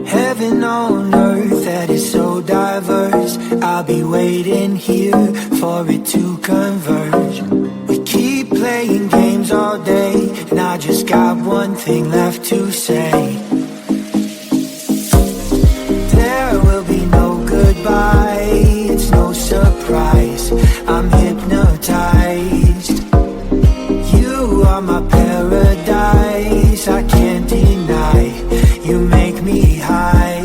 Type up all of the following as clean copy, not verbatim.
Heaven on earth that is so diverse. I'll be waiting here for it to converge. We keep playing games all day, and I just got one thing left to say. There will be no goodbye, it's no surprise, I'm hypnotized. You are my paradise, I can't deny, you make me high.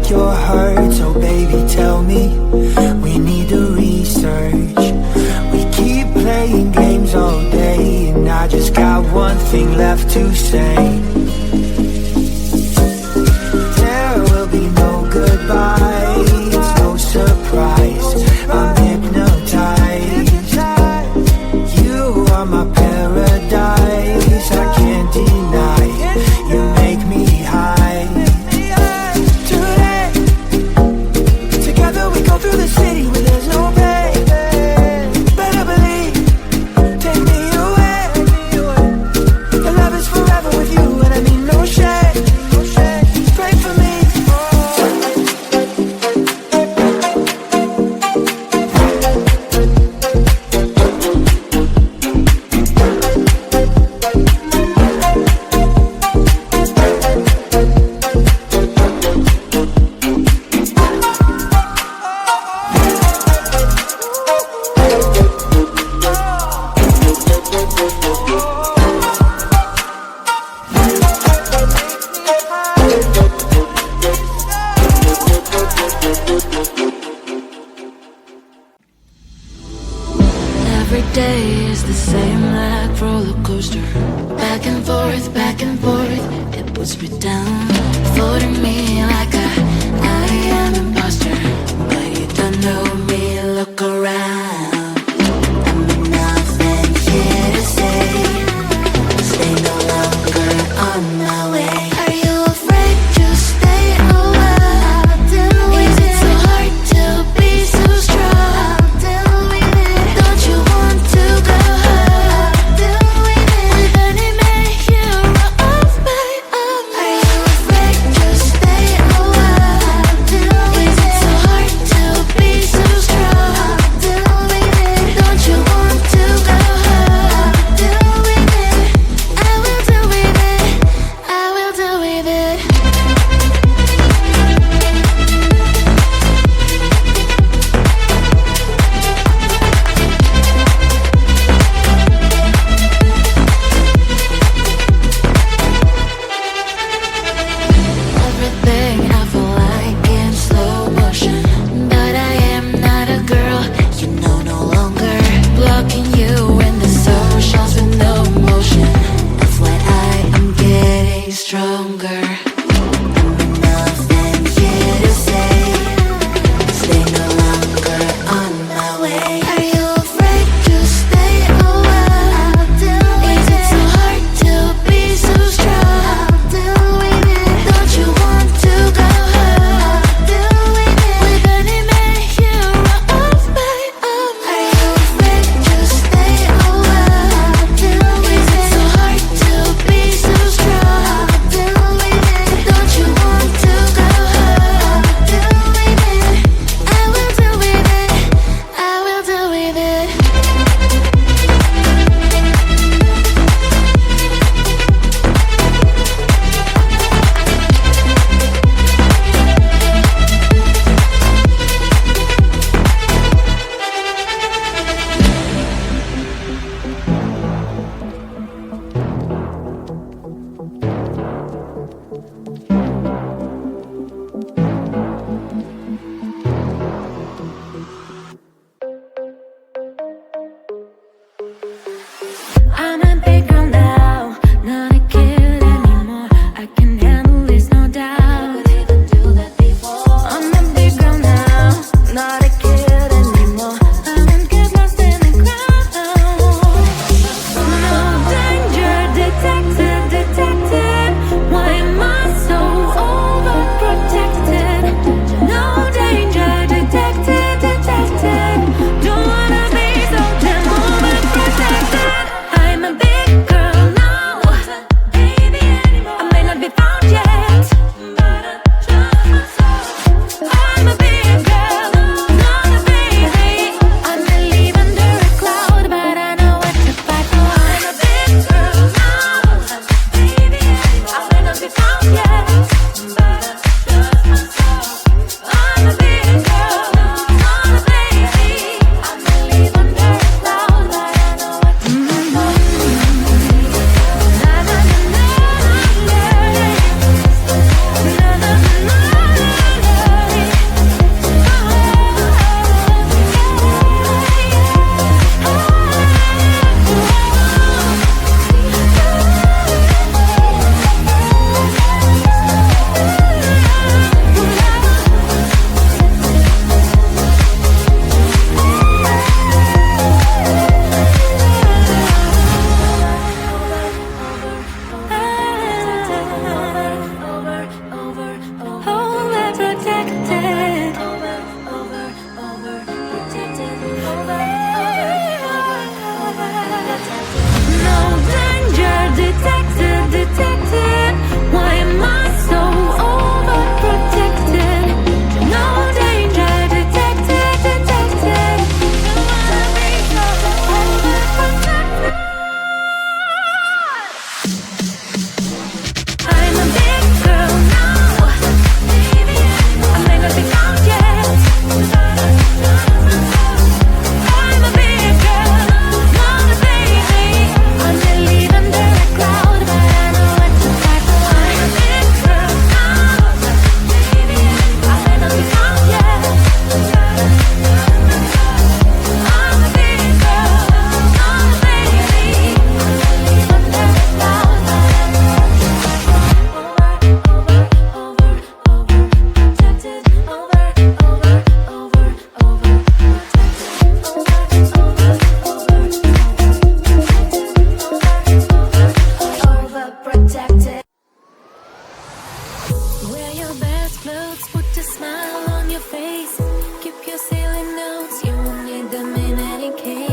You're hurt, so baby tell me, we need to research. We keep playing games all day, and I just got one thing left to say. There will be no goodbye, it's no surprise, I'm hypnotized. You are my paradise, I can't deny, you make me high. Through the city where there's no pay, better believe, take me away. The love is forever with you, and I mean no shade. Pray for me. Every day is the same like roller coaster. Back and forth, it puts me down. Floating me like I am an imposter. But you don't know me, look around. I'm nothing here to say. Stay no longer on my way. Are you afraid to stay away? Is it so hard to be so strong? Don't you want to go home? With any man hero of my own? Are you afraid to stay away? silly notes, you won't need them in any case.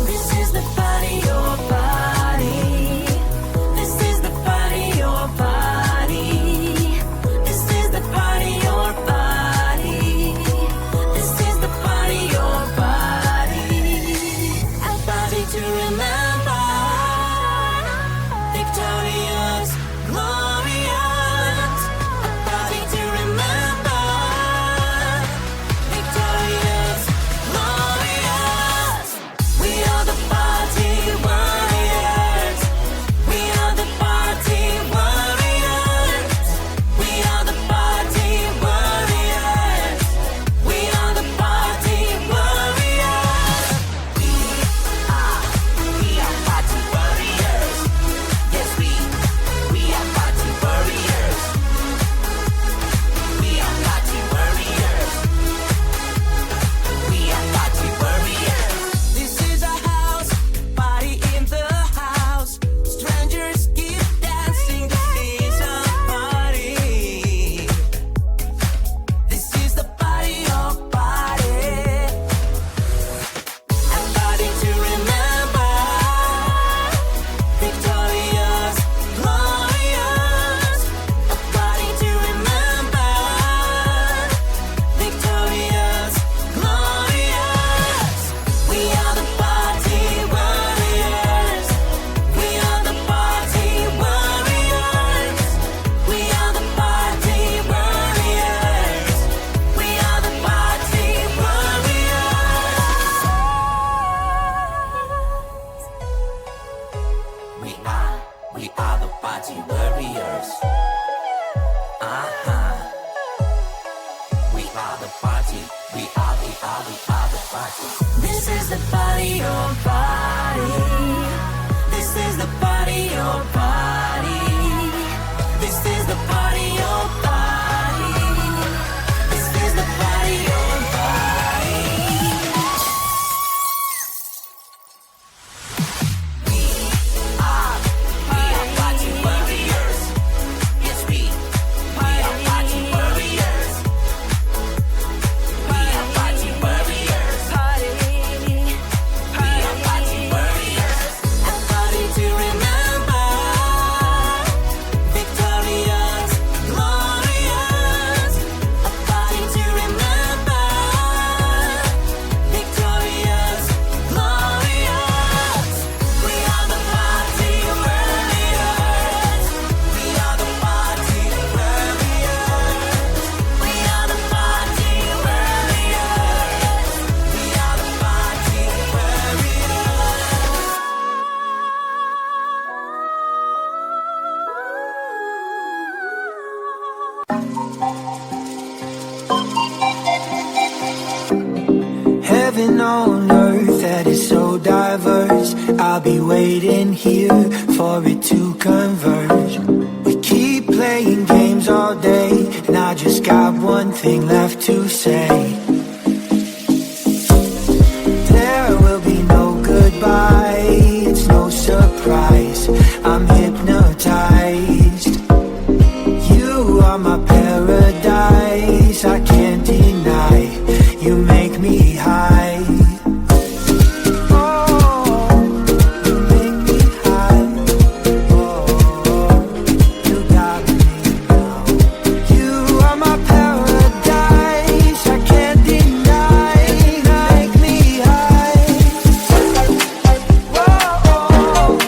This is the party, your party. This is the party, your party. This is the party, your party. This is the party, your party. A party to remember. Victorious, glorious. A party to remember. Victorious, glorious. We are the party warriors. We are the party warriors. We are the party warriors. We are the party warriors. We are party warriors. Yes, we are party warriors. We are party warriors. We are party warriors. This is a house, party in the house. Strangers keep dancing, this is a party. This is the party of party. A party to remember. Victorious, glorious. A party to remember. Victorious, glorious. We are the party warriors. We are the party warriors. We are the party warriors. We are the party warriors. We are the party warriors. We are the party. We are the party. This is the party, your party. This is the party, your party. This is the party, your party. This is the party, your party. We are party warriors. Yes, we are party warriors. We are party warriors. We are party warriors. A party to remember. Victorious, glorious. A party to remember. Victorious, glorious. We are the party warriors. We are the party warriors. We are the party warriors. We are the party Heaven on earth that is so diverse. I'll be waiting here for it to converge. We keep playing games all day, and I just got one thing left to say. There will be no goodbye, it's no surprise. I'm hypnotized. You are my paradise, I can't deny. You make me high. Oh, you make me high. Oh, you got me now. You are my paradise, I can't deny. You make me high. Whoa, whoa.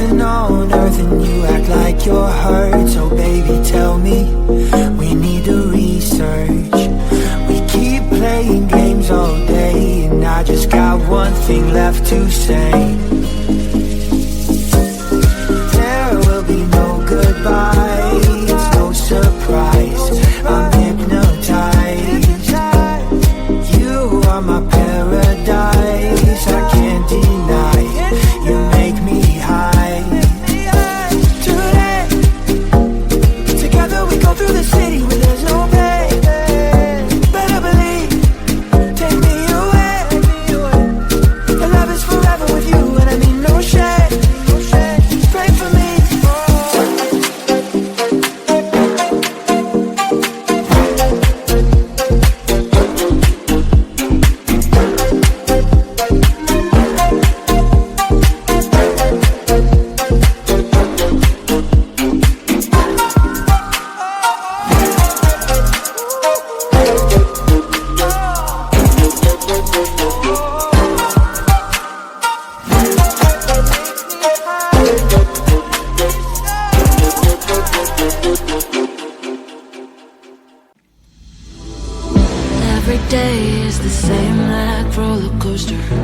heaven on earth and you act like you're hurt. So baby, tell me, we need to research. We keep playing games all day, and I just got one thing left to say. There will be no goodbye, it's no surprise, I'm hypnotized. You are my paradise, I can't deny, you make me high. Today, together we go through the city where there's no pain. Better believe, take me away. The love is forever with you, and I mean no shade. Pray for me. Every day is the same like roller coaster.